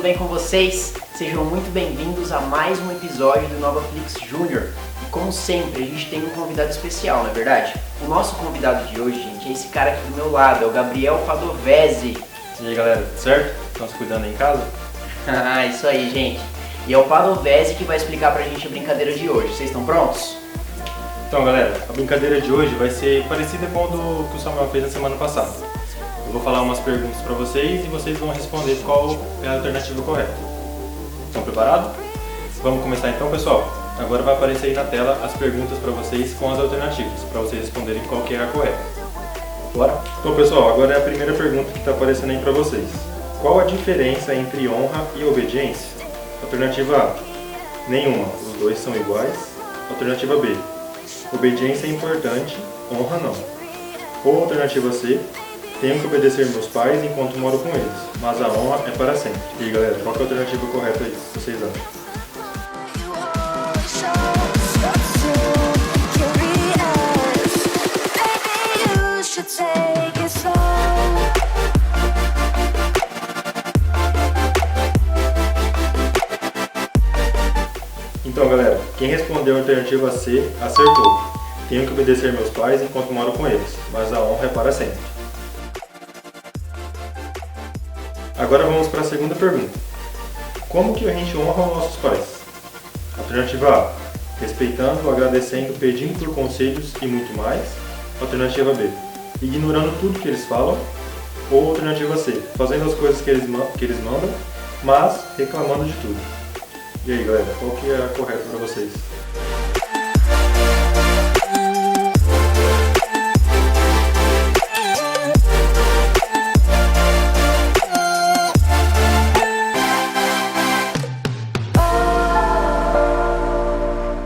bem com vocês? Sejam muito bem-vindos a mais um episódio do Novaflix Júnior. E como sempre, a gente tem um convidado especial, não é verdade? O nosso convidado de hoje, gente, é esse cara aqui do meu lado, é o Gabriel Padovese. E aí galera, tudo certo? Estão se cuidando aí em casa? Ah, isso aí, gente. E é o Padovese que vai explicar pra gente a brincadeira de hoje. Vocês estão prontos? Então galera, a brincadeira de hoje vai ser parecida com o que o Samuel fez na semana passada. Eu vou falar umas perguntas para vocês e vocês vão responder qual é a alternativa correta. Estão preparados? Vamos começar então, pessoal? Agora vai aparecer aí na tela as perguntas para vocês com as alternativas, para vocês responderem qual que é a correta. Bora? Então pessoal, agora é a primeira pergunta que está aparecendo aí para vocês. Qual a diferença entre honra e obediência? Alternativa A, nenhuma, os dois são iguais. Alternativa B, obediência é importante, honra não. Ou alternativa C, tenho que obedecer meus pais enquanto moro com eles, mas a honra é para sempre. E aí galera, qual que é a alternativa correta aí, que vocês acham? Então galera, quem respondeu a alternativa C acertou. Tenho que obedecer meus pais enquanto moro com eles, mas a honra é para sempre. Agora vamos para a segunda pergunta. Como que a gente honra os nossos pais? Alternativa A, respeitando, agradecendo, pedindo por conselhos e muito mais. Alternativa B, ignorando tudo que eles falam. Ou alternativa C, fazendo as coisas que eles mandam, mas reclamando de tudo. E aí galera, qual que é a correta para vocês?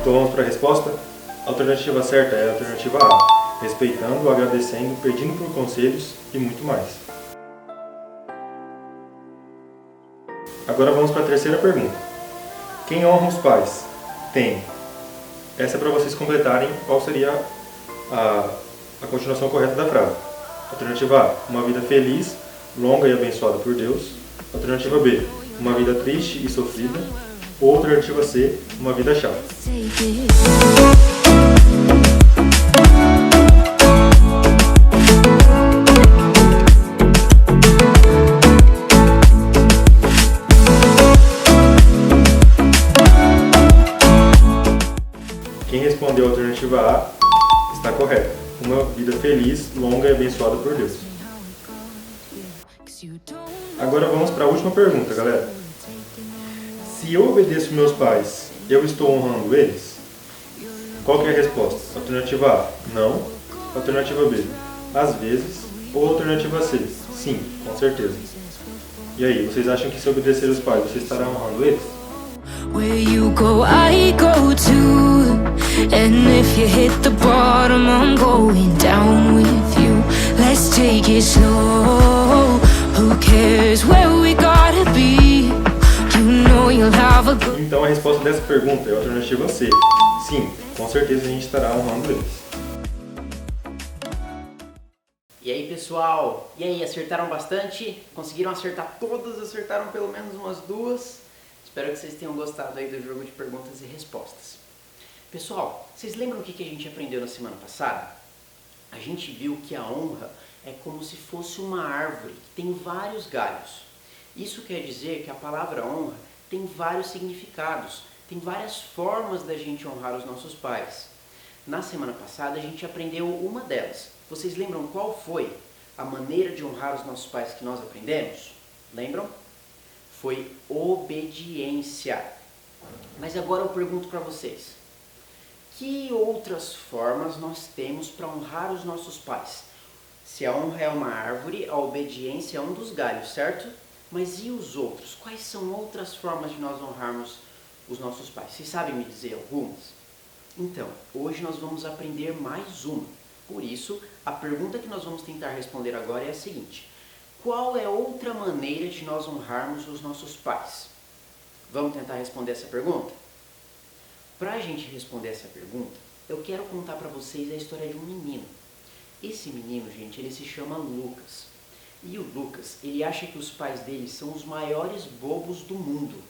Então vamos para a resposta? A alternativa certa é a alternativa A, respeitando, agradecendo, pedindo por conselhos e muito mais. Agora vamos para a terceira pergunta. Quem honra os pais? Tem. Essa é para vocês completarem qual seria a continuação correta da frase. Alternativa A, uma vida feliz, longa e abençoada por Deus. Alternativa B, uma vida triste e sofrida. Ou alternativa C, uma vida chata. Quem respondeu a alternativa A está correta. Uma vida feliz, longa e abençoada por Deus. Agora vamos para a última pergunta, galera. Se eu obedeço meus pais, eu estou honrando eles? Qual que é a resposta? Alternativa A, não. Alternativa B, às vezes. Ou alternativa C, sim, com certeza. E aí, vocês acham que se obedecer os pais, você estará honrando eles? Where you go, I go too. And if you hit the bottom, I'm going down with you. Let's take it slow. Who cares where we gotta be? You know you'll have a good... Então a resposta dessa pergunta é a alternativa C. Sim, com certeza a gente estará honrando eles. E aí, pessoal? E aí, acertaram bastante? Conseguiram acertar todas? Acertaram pelo menos umas duas? Espero que vocês tenham gostado aí do jogo de perguntas e respostas. Pessoal, vocês lembram o que a gente aprendeu na semana passada? A gente viu que a honra é como se fosse uma árvore que tem vários galhos. Isso quer dizer que a palavra honra tem vários significados, tem várias formas da gente honrar os nossos pais. Na semana passada a gente aprendeu uma delas. Vocês lembram qual foi a maneira de honrar os nossos pais que nós aprendemos? Lembram? Foi obediência. Mas agora eu pergunto para vocês, que outras formas nós temos para honrar os nossos pais? Se a honra é uma árvore, a obediência é um dos galhos, certo? Mas e os outros? Quais são outras formas de nós honrarmos os nossos pais? Vocês sabem me dizer algumas? Então, hoje nós vamos aprender mais uma. Por isso, a pergunta que nós vamos tentar responder agora é a seguinte: qual é outra maneira de nós honrarmos os nossos pais? Vamos tentar responder essa pergunta? Para a gente responder essa pergunta, eu quero contar para vocês a história de um menino. Esse menino, gente, ele se chama Lucas. E o Lucas, ele acha que os pais dele são os maiores bobos do mundo.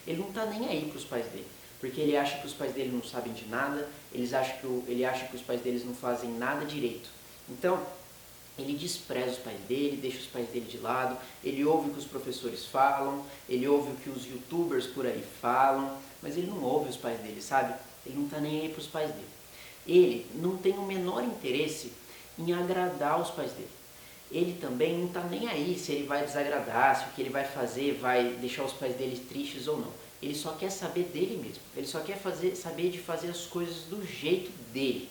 Ele não tá nem aí para os pais dele, porque ele acha que os pais dele não sabem de nada, ele acha que os pais deles não fazem nada direito. Então, ele despreza os pais dele, deixa os pais dele de lado, ele ouve o que os professores falam, ele ouve o que os youtubers por aí falam, mas ele não ouve os pais dele, sabe? Ele não tá nem aí para os pais dele. Ele não tem o menor interesse em agradar os pais dele. Ele também não está nem aí se ele vai desagradar, se o que ele vai fazer vai deixar os pais dele tristes ou não. Ele só quer saber dele mesmo. Ele só quer saber de fazer as coisas do jeito dele.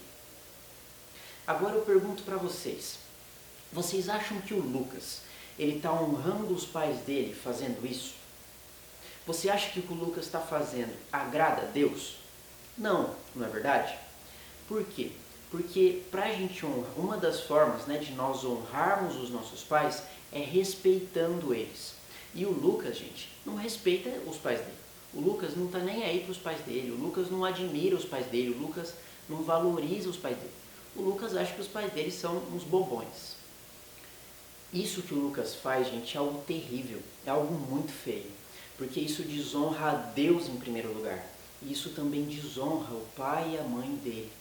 Agora eu pergunto para vocês. Vocês acham que o Lucas, ele está honrando os pais dele fazendo isso? Você acha que o que o Lucas está fazendo agrada a Deus? Não, não é verdade? Por quê? Porque para a gente honrar, uma das formas, né, de nós honrarmos os nossos pais é respeitando eles. E o Lucas, gente, não respeita os pais dele. O Lucas não está nem aí para os pais dele, o Lucas não admira os pais dele, o Lucas não valoriza os pais dele. O Lucas acha que os pais dele são uns bobões. Isso que o Lucas faz, gente, é algo terrível, é algo muito feio. Porque isso desonra a Deus em primeiro lugar. E isso também desonra o pai e a mãe dele.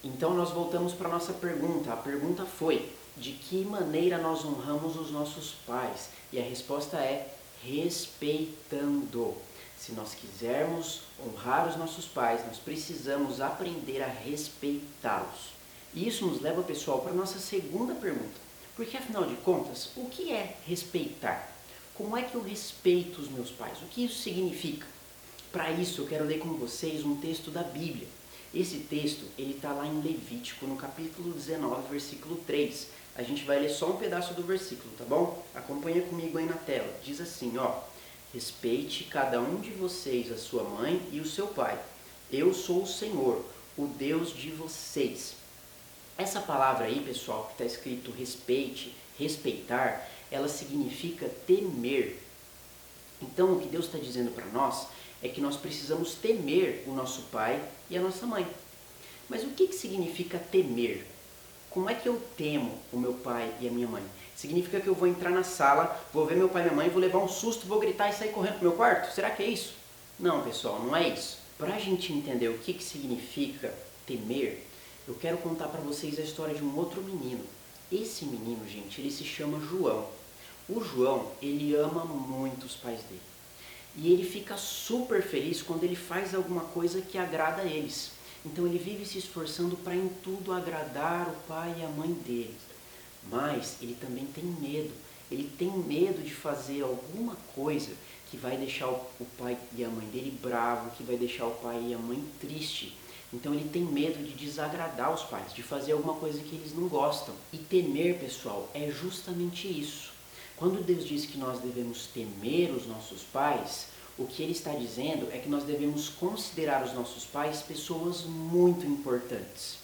Então nós voltamos para a nossa pergunta. A pergunta foi, de que maneira nós honramos os nossos pais? E a resposta é respeitando. Se nós quisermos honrar os nossos pais, nós precisamos aprender a respeitá-los. E isso nos leva, pessoal, para a nossa segunda pergunta. Porque afinal de contas, o que é respeitar? Como é que eu respeito os meus pais? O que isso significa? Para isso eu quero ler com vocês um texto da Bíblia. Esse texto, ele está lá em Levítico, no capítulo 19, versículo 3. A gente vai ler só um pedaço do versículo, tá bom? Acompanha comigo aí na tela. Diz assim, ó. Respeite cada um de vocês a sua mãe e o seu pai. Eu sou o Senhor, o Deus de vocês. Essa palavra aí, pessoal, que está escrito respeite, respeitar, ela significa temer. Então, o que Deus está dizendo para nós é que nós precisamos temer o nosso pai e a nossa mãe. Mas o que significa temer? Como é que eu temo o meu pai e a minha mãe? Significa que eu vou entrar na sala, vou ver meu pai e minha mãe, vou levar um susto, vou gritar e sair correndo pro meu quarto? Será que é isso? Não, pessoal, não é isso. Para a gente entender o que significa temer, eu quero contar para vocês a história de um outro menino. Esse menino, gente, ele se chama João. O João, ele ama muito os pais dele. E ele fica super feliz quando ele faz alguma coisa que agrada a eles. Então ele vive se esforçando para em tudo agradar o pai e a mãe dele. Mas ele também tem medo. Ele tem medo de fazer alguma coisa que vai deixar o pai e a mãe dele bravo, que vai deixar o pai e a mãe triste. Então ele tem medo de desagradar os pais, de fazer alguma coisa que eles não gostam. E temer, pessoal, é justamente isso. Quando Deus diz que nós devemos temer os nossos pais, o que Ele está dizendo é que nós devemos considerar os nossos pais pessoas muito importantes.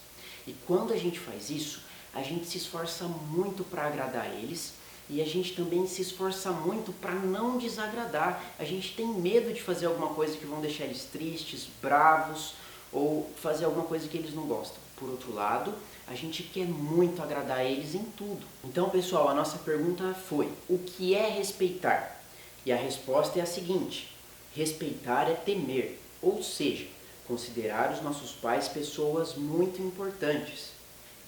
E quando a gente faz isso, a gente se esforça muito para agradar eles e a gente também se esforça muito para não desagradar. A gente tem medo de fazer alguma coisa que vão deixar eles tristes, bravos ou fazer alguma coisa que eles não gostam. Por outro lado, a gente quer muito agradar eles em tudo. Então, pessoal, a nossa pergunta foi: o que é respeitar? E a resposta é a seguinte: respeitar é temer, ou seja, considerar os nossos pais pessoas muito importantes.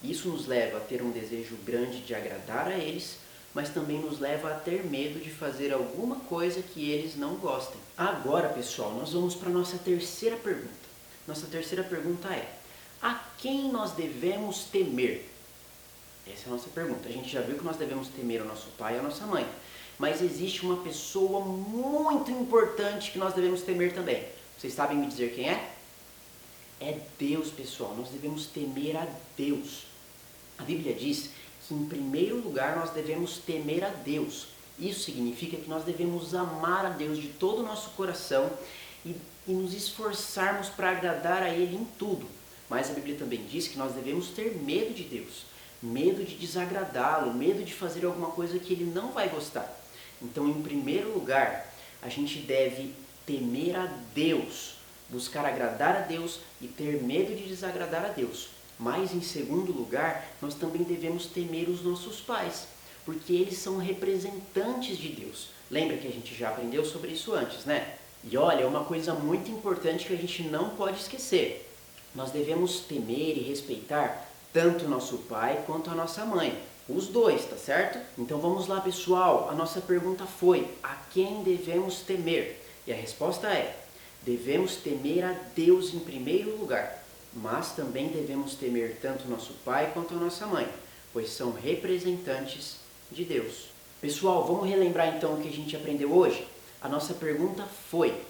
Isso nos leva a ter um desejo grande de agradar a eles, mas também nos leva a ter medo de fazer alguma coisa que eles não gostem. Agora, pessoal, nós vamos para a nossa terceira pergunta. Nossa terceira pergunta é: a quem nós devemos temer? Essa é a nossa pergunta. A gente já viu que nós devemos temer o nosso pai e a nossa mãe. Mas existe uma pessoa muito importante que nós devemos temer também. Vocês sabem me dizer quem é? É Deus, pessoal. Nós devemos temer a Deus. A Bíblia diz que em primeiro lugar nós devemos temer a Deus. Isso significa que nós devemos amar a Deus de todo o nosso coração e nos esforçarmos para agradar a Ele em tudo. Mas a Bíblia também diz que nós devemos ter medo de Deus, medo de desagradá-lo, medo de fazer alguma coisa que Ele não vai gostar. Então, em primeiro lugar, a gente deve temer a Deus, buscar agradar a Deus e ter medo de desagradar a Deus. Mas, em segundo lugar, nós também devemos temer os nossos pais. porque eles são representantes de Deus. Lembra que a gente já aprendeu sobre isso antes, né? E olha, uma coisa muito importante que a gente não pode esquecer. Nós devemos temer e respeitar tanto o nosso pai quanto a nossa mãe. Os dois, tá certo? Então vamos lá, pessoal. A nossa pergunta foi: a quem devemos temer? E a resposta é: devemos temer a Deus em primeiro lugar, mas também devemos temer tanto o nosso pai quanto a nossa mãe, pois são representantes de Deus. Pessoal, vamos relembrar então o que a gente aprendeu hoje? A nossa pergunta foi: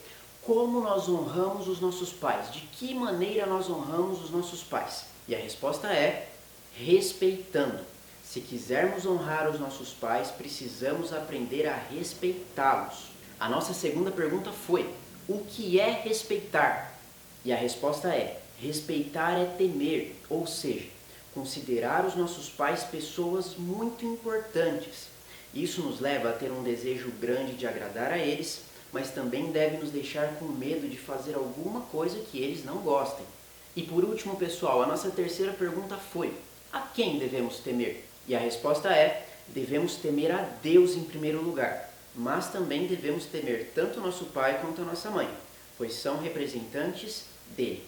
como nós honramos os nossos pais? De que maneira nós honramos os nossos pais? E a resposta é: respeitando. Se quisermos honrar os nossos pais, precisamos aprender a respeitá-los. A nossa segunda pergunta foi: o que é respeitar? E a resposta é: respeitar é temer, ou seja, considerar os nossos pais pessoas muito importantes. Isso nos leva a ter um desejo grande de agradar a eles, mas também deve nos deixar com medo de fazer alguma coisa que eles não gostem. E por último, pessoal, a nossa terceira pergunta foi: a quem devemos temer? E a resposta é: devemos temer a Deus em primeiro lugar, mas também devemos temer tanto o nosso pai quanto a nossa mãe, pois são representantes dele.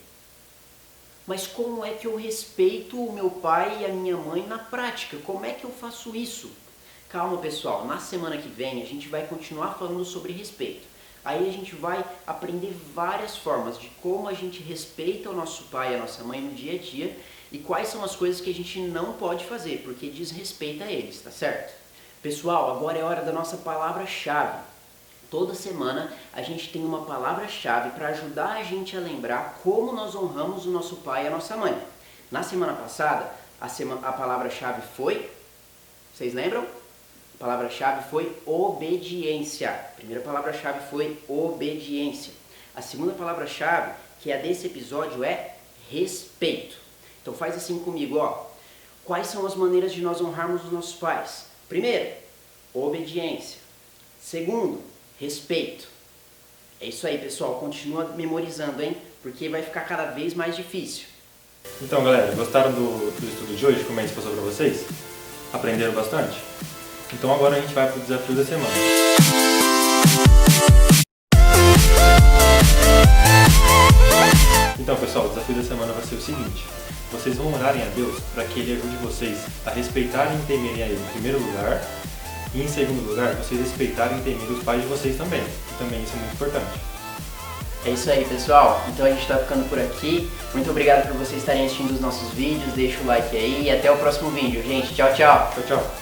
Mas como é que eu respeito o meu pai e a minha mãe na prática? Como é que eu faço isso? Calma, pessoal, na semana que vem a gente vai continuar falando sobre respeito. Aí a gente vai aprender várias formas de como a gente respeita o nosso pai e a nossa mãe no dia a dia e quais são as coisas que a gente não pode fazer, porque desrespeita eles, tá certo? Pessoal, agora é hora da nossa palavra-chave. Toda semana a gente tem uma palavra-chave para ajudar a gente a lembrar como nós honramos o nosso pai e a nossa mãe. Na semana passada, a palavra-chave foi... Vocês lembram? A palavra-chave foi obediência. A primeira palavra-chave foi obediência. A segunda palavra-chave, que é a desse episódio, é respeito. Então faz assim comigo, ó. Quais são as maneiras de nós honrarmos os nossos pais? Primeiro, obediência. Segundo, respeito. É isso aí, pessoal. Continua memorizando, hein? Porque vai ficar cada vez mais difícil. Então, galera, gostaram do estudo de hoje? Como é que passou para vocês? Aprenderam bastante? Então agora a gente vai para o desafio da semana. Então, pessoal, o desafio da semana vai ser o seguinte: vocês vão orarem a Deus para que Ele ajude vocês a respeitarem e temerem a Ele em primeiro lugar, e em segundo lugar, vocês respeitarem e temerem os pais de vocês também, que também isso é muito importante. É isso aí, pessoal. Então a gente está ficando por aqui. Muito obrigado por vocês estarem assistindo os nossos vídeos. Deixa o like aí e até o próximo vídeo, gente. Tchau, tchau. Tchau, tchau.